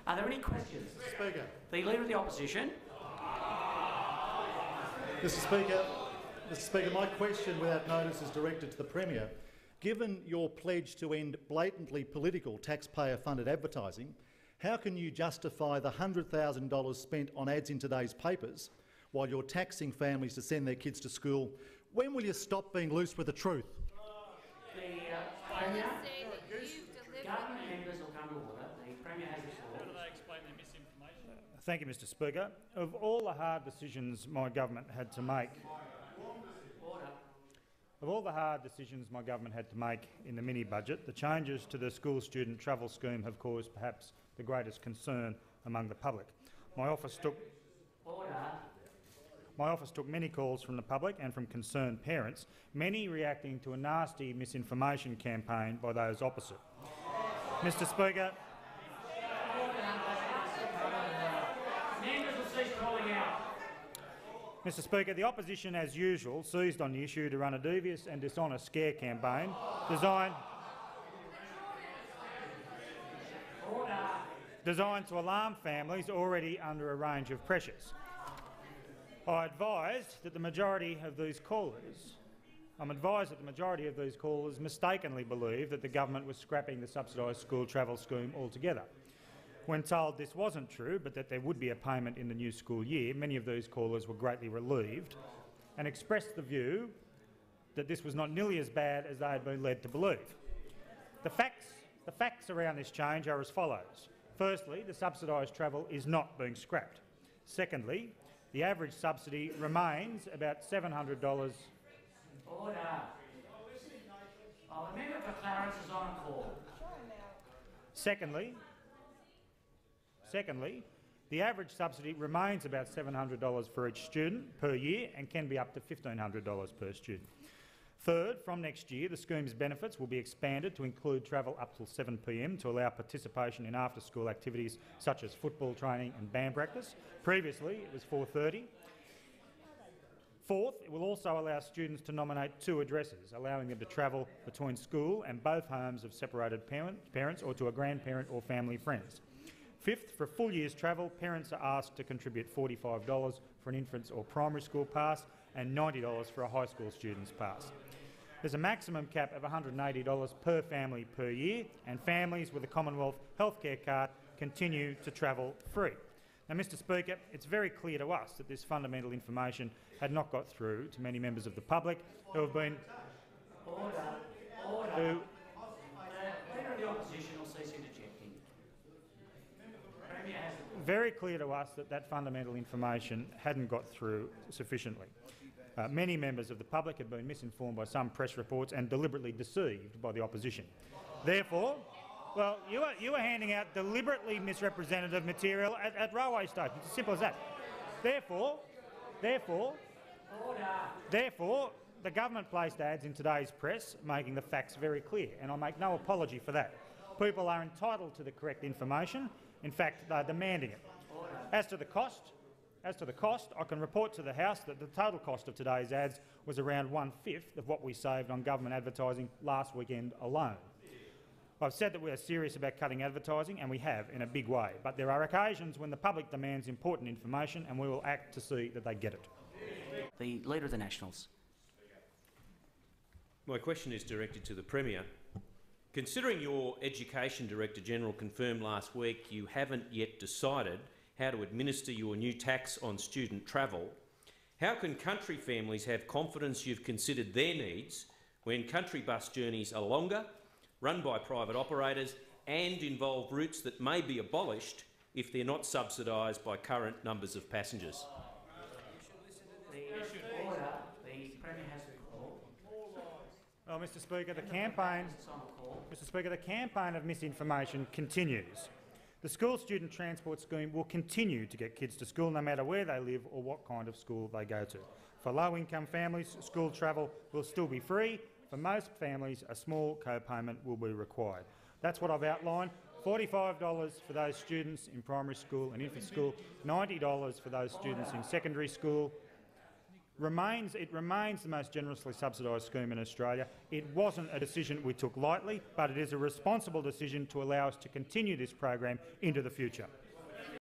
Are there any questions? Mr. Speaker. The Leader of the Opposition. Mr. Speaker, my question without notice is directed to the Premier. Given your pledge to end blatantly political taxpayer-funded advertising, how can you justify the $100,000 spent on ads in today's papers while you're taxing families to send their kids to school? When will you stop being loose with the truth? Government members will come to order. The Premier has the floor. How do they explain their misinformation? Thank you, Mr. Speaker. Of all the hard decisions my government had to make, in the mini-budget, the changes to the school student travel scheme have caused perhaps the greatest concern among the public. My office took many calls from the public and from concerned parents, many reacting to a nasty misinformation campaign by those opposite. Mr. Speaker, Mr. Speaker, the opposition, as usual, seized on the issue to run a devious and dishonest scare campaign designed to alarm families already under a range of pressures. I'm advised that the majority of these callers mistakenly believed that the government was scrapping the subsidised school travel scheme altogether. When told this wasn't true, but that there would be a payment in the new school year, many of these callers were greatly relieved and expressed the view that this was not nearly as bad as they had been led to believe. The facts around this change are as follows. Firstly, the subsidised travel is not being scrapped. Secondly, the average subsidy remains about $700. Order. The member for Clarence is on a call. Secondly, the average subsidy remains about $700 for each student per year and can be up to $1,500 per student. Third, from next year, the scheme's benefits will be expanded to include travel up till 7 p.m. to allow participation in after-school activities such as football training and band practice. Previously, it was 4:30. Fourth, it will also allow students to nominate 2 addresses, allowing them to travel between school and both homes of separated parents or to a grandparent or family friends. Fifth, for a full year's travel, parents are asked to contribute $45 for an infants or primary school pass and $90 for a high school student's pass. There's a maximum cap of $180 per family per year, and families with a Commonwealth healthcare card continue to travel free. Now, Mr. Speaker, it's very clear to us that this fundamental information had not got through to many members of the public who have been Leader of the Opposition will cease interjecting. Very clear to us that that fundamental information hadn't got through sufficiently. Many members of the public have been misinformed by some press reports and deliberately deceived by the opposition. Therefore, well, you were handing out deliberately misrepresentative material at railway stations. It's as simple as that. Therefore, the government placed ads in today's press making the facts very clear, and I make no apology for that. People are entitled to the correct information. In fact, they're demanding it. As to the cost, I can report to the House that the total cost of today's ads was around 1/5 of what we saved on government advertising last weekend alone. I've said that we are serious about cutting advertising, and we have in a big way, but there are occasions when the public demands important information, and we will act to see that they get it. The Leader of the Nationals. My question is directed to the Premier. Considering your Education Director-General confirmed last week you haven't yet decided how to administer your new tax on student travel, how can country families have confidence you've considered their needs when country bus journeys are longer, run by private operators and involve routes that may be abolished if they're not subsidised by current numbers of passengers? The Premier has the call. Well, Mr. Speaker, the campaign of misinformation continues. The school student transport scheme will continue to get kids to school no matter where they live or what kind of school they go to. For low-income families, school travel will still be free. For most families, a small co-payment will be required. That's what I've outlined. $45 for those students in primary school and infant school, $90 for those students in secondary school. remains the most generously subsidised scheme in Australia. It wasn't a decision we took lightly, but it is a responsible decision to allow us to continue this program into the future.